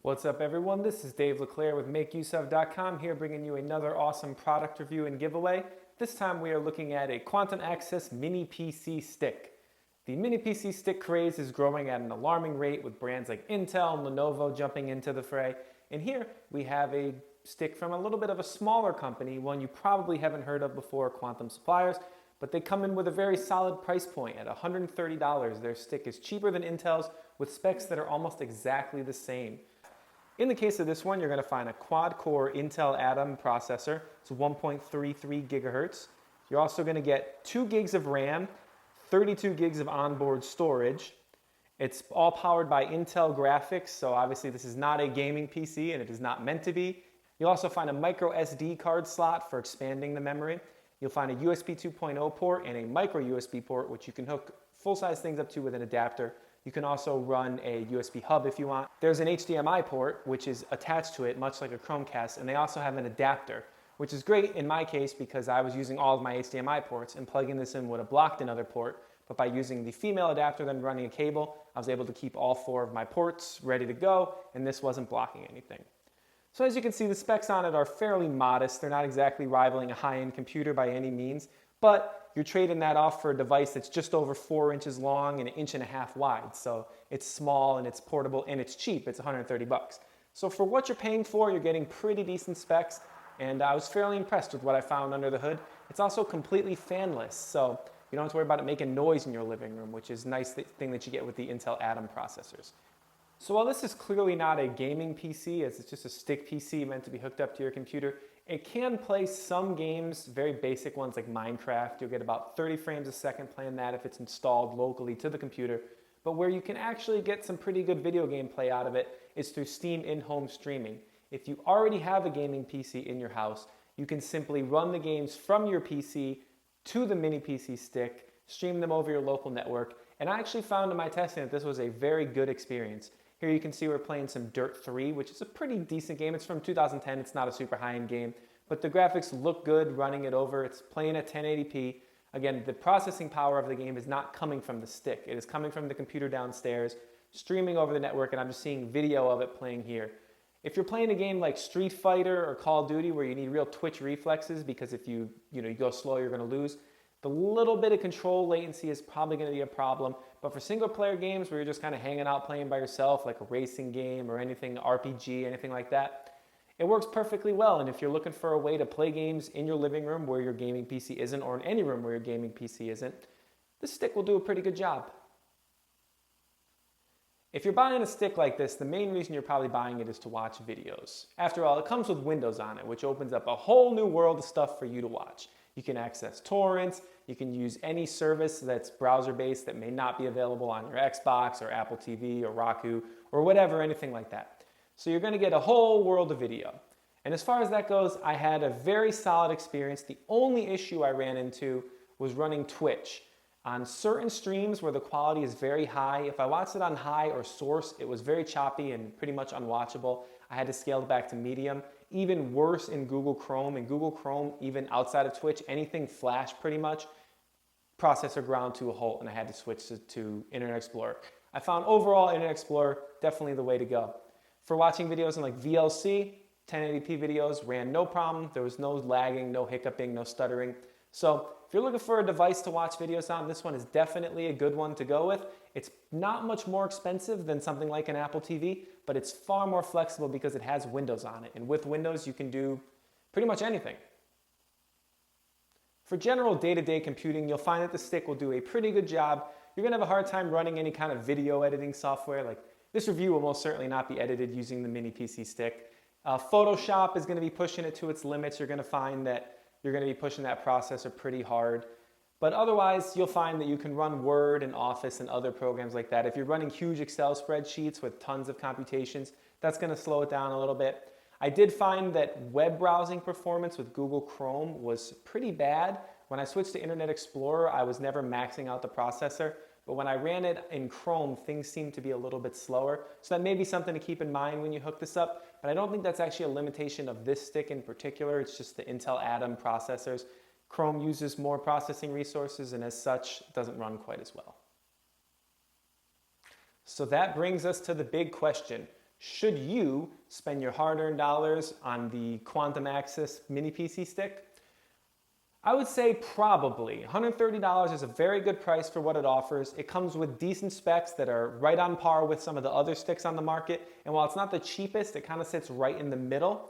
What's up everyone, this is Dave LeClaire with MakeUseOf.com here bringing you another awesome product review and giveaway. This time we are looking at a Quantum Access Mini PC Stick. The Mini PC Stick craze is growing at an alarming rate with brands like Intel and Lenovo jumping into the fray. And here we have a stick from a little bit of a smaller company, one you probably haven't heard of before, Quantum Suppliers, but they come in with a very solid price point at $130. Their stick is cheaper than Intel's with specs that are almost exactly the same. In the case of this one, you're going to find a quad-core Intel Atom processor. It's 1.33 gigahertz. You're also going to get 2 gigs of RAM, 32 gigs of onboard storage. It's all powered by Intel graphics, so obviously this is not a gaming PC and it is not meant to be. You'll also find a micro SD card slot for expanding the memory. You'll find a USB 2.0 port and a micro USB port, which you can hook full-size things up to with an adapter. You can also run a USB hub if you want. There's an HDMI port, which is attached to it, much like a Chromecast, and they also have an adapter, which is great in my case because I was using all of my HDMI ports and plugging this in would have blocked another port, but by using the female adapter then running a cable, I was able to keep all 4 of my ports ready to go, and this wasn't blocking anything. So as you can see, the specs on it are fairly modest. They're not exactly rivaling a high-end computer by any means, but you're trading that off for a device that's just over 4 inches long and 1.5 inches wide. So it's small and it's portable and it's cheap. It's 130 bucks. So for what you're paying for, you're getting pretty decent specs. And I was fairly impressed with what I found under the hood. It's also completely fanless. So you don't have to worry about it making noise in your living room, which is a nice thing that you get with the Intel Atom processors. So while this is clearly not a gaming PC, as it's just a stick PC meant to be hooked up to your computer, it can play some games, very basic ones like Minecraft. You'll get about 30 frames a second playing that if it's installed locally to the computer. But where you can actually get some pretty good video game play out of it is through Steam in-home streaming. If you already have a gaming PC in your house, you can simply run the games from your PC to the Mini PC Stick, stream them over your local network, and I actually found in my testing that this was a very good experience. Here you can see we're playing some Dirt 3, which is a pretty decent game. It's from 2010. It's not a super high-end game, but the graphics look good running it over. It's playing at 1080p. Again, the processing power of the game is not coming from the stick. It is coming from the computer downstairs, streaming over the network, and I'm just seeing video of it playing here. If you're playing a game like Street Fighter or Call of Duty where you need real twitch reflexes because if you go slow, you're going to lose, the little bit of control latency is probably going to be a problem, but for single player games where you're just kind of hanging out playing by yourself, like a racing game or anything, RPG, anything like that, it works perfectly well. And if you're looking for a way to play games in your living room where your gaming PC isn't, or in any room where your gaming PC isn't, this stick will do a pretty good job. If you're buying a stick like this, the main reason you're probably buying it is to watch videos. After all, it comes with Windows on it, which opens up a whole new world of stuff for you to watch. You can access torrents, you can use any service that's browser-based that may not be available on your Xbox or Apple TV or Roku or whatever, anything like that. So you're going to get a whole world of video. And as far as that goes, I had a very solid experience. The only issue I ran into was running Twitch. On certain streams where the quality is very high, if I watched it on high or source, it was very choppy and pretty much unwatchable. I had to scale it back to medium. Even worse in Google Chrome. In Google Chrome, even outside of Twitch, anything Flash pretty much, processor ground to a halt and I had to switch to Internet Explorer. I found overall Internet Explorer definitely the way to go. For watching videos in like VLC, 1080p videos ran no problem. There was no lagging, no hiccuping, no stuttering. So if you're looking for a device to watch videos on, this one is definitely a good one to go with. It's not much more expensive than something like an Apple TV, but it's far more flexible because it has Windows on it. And with Windows, you can do pretty much anything. For general day-to-day computing, you'll find that the stick will do a pretty good job. You're going to have a hard time running any kind of video editing software. Like this review will most certainly not be edited using the Mini PC Stick. Photoshop is going to be pushing it to its limits. You're going to find that you're going to be pushing that processor pretty hard. But otherwise, you'll find that you can run Word and Office and other programs like that. If you're running huge Excel spreadsheets with tons of computations, that's going to slow it down a little bit. I did find that web browsing performance with Google Chrome was pretty bad. When I switched to Internet Explorer, I was never maxing out the processor. But when I ran it in Chrome, things seemed to be a little bit slower. So that may be something to keep in mind when you hook this up. But I don't think that's actually a limitation of this stick in particular. It's just the Intel Atom processors. Chrome uses more processing resources and as such doesn't run quite as well. So that brings us to the big question. Should you spend your hard-earned dollars on the Quantum Axis mini PC stick? I would say probably. $130 is a very good price for what it offers. It comes with decent specs that are right on par with some of the other sticks on the market. And while it's not the cheapest, it kind of sits right in the middle.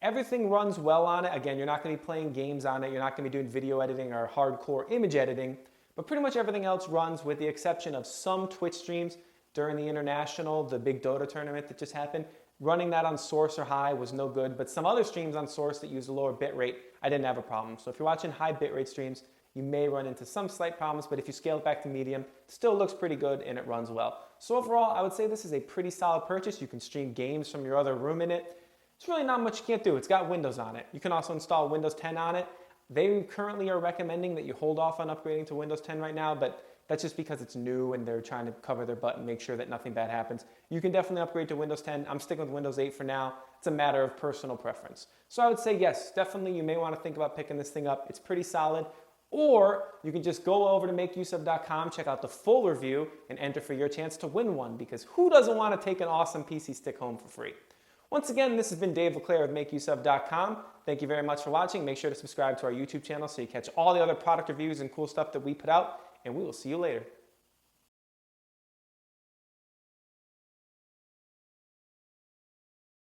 Everything runs well on it. Again, you're not going to be playing games on it. You're not going to be doing video editing or hardcore image editing. But pretty much everything else runs, with the exception of some Twitch streams during the International, the big Dota tournament that just happened. Running that on Source or High was no good, but some other streams on Source that use a lower bitrate, I didn't have a problem. So if you're watching high bitrate streams, you may run into some slight problems, but if you scale it back to medium, it still looks pretty good and it runs well. So overall, I would say this is a pretty solid purchase. You can stream games from your other room in it. It's really not much you can't do. It's got Windows on it. You can also install Windows 10 on it. They currently are recommending that you hold off on upgrading to Windows 10 right now, but that's just because it's new and they're trying to cover their butt and make sure that nothing bad happens. You can definitely upgrade to Windows 10. I'm sticking with Windows 8 for now. It's a matter of personal preference. So I would say yes, definitely you may want to think about picking this thing up. It's pretty solid. Or you can just go over to makeuseof.com, check out the full review, and enter for your chance to win one, because who doesn't want to take an awesome PC stick home for free? Once again, this has been Dave LeClaire with makeuseof.com. Thank you very much for watching. Make sure to subscribe to our YouTube channel so you catch all the other product reviews and cool stuff that we put out, and we will see you later.